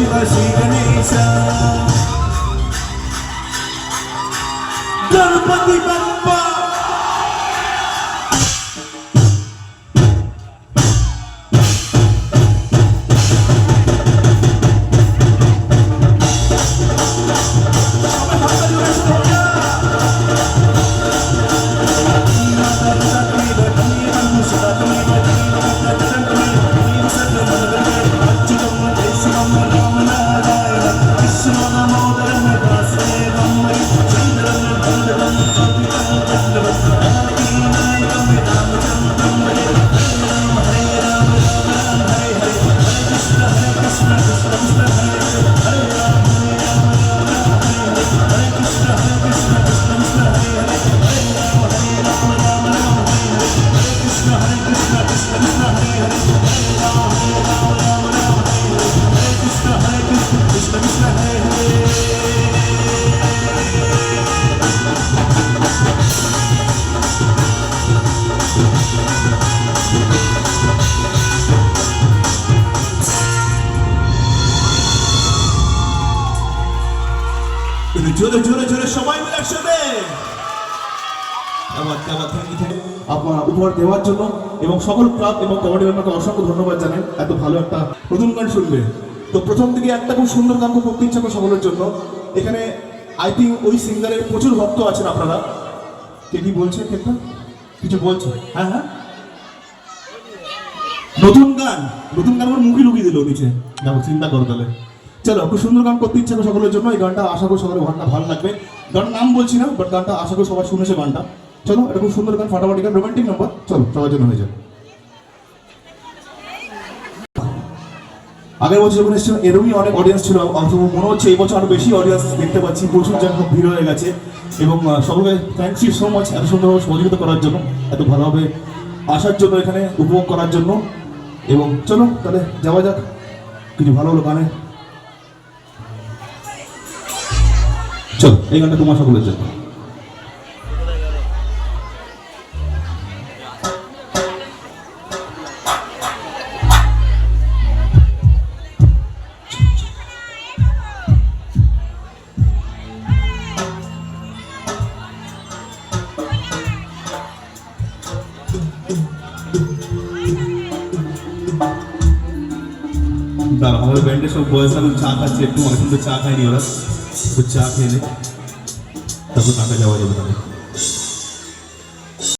श्री गणेश गणपति बप्पा জোরে জোরে জোরে সবাই মিলে একসাথে আপনার উপহার দেওয়ার জন্য এবং সকল ক্লাব এবং কমিটি মেম্বারকে অসংখ্য ধন্যবাদ জানাই এত ভালো একটা নতুন গান শুনবে। তো প্রথম থেকে একটা খুব সুন্দর গান করতে ইচ্ছা করে সকলের জন্য। এখানে আই থিঙ্ক ওই সিঙ্গারের প্রচুর ভক্ত আছেন আপনারা। কে কি বলছেন? কিছু বলছে? হ্যাঁ হ্যাঁ, নতুন গান আমার মুখে লুকিয়ে দিল নিচে। দেখো চিন্তা করো তাহলে। চলো, খুব সুন্দর গান করতে ইচ্ছা করে সকলের জন্য। এই গানটা আশা করি সকলের গানটা ভালো লাগবে। গানটার নাম বলছি না, বাট গানটা আশা করি সবাই শুনেছে গানটা। চলো, এটা খুব সুন্দর গান, ফাটাফাটি গান, রোমান্টিক নাম্বার। চলো, সবার জন্য হয়ে যাবে। আগের বছর যখন এসেছিল এরকমই অনেক অডিয়েন্স ছিল, মনে হচ্ছে এই বছর আরো বেশি অডিয়েন্স দেখতে পাচ্ছি। প্রচুর জন ভিড় হয়ে গেছে এবং সকলকে থ্যাংকস ইউ সো মাচ এত সুন্দরভাবে সহযোগিতা করার জন্য, এত ভালোভাবে আসার জন্য, এখানে উপভোগ করার জন্য। এবং চলো তাহলে যাওয়া যাক কিছু ভালো ভালো গানে। চলো, এই গানটা তোমার সকলের জন্য। আমাদের ব্যান্ডের সব বয়স এখন চা খাচ্ছে, একটু অনেকক্ষণ তো চা খায়নি ওরা, তো চা খেয়ে নে, তারপর টাকা যাওয়া যাবে তাদের।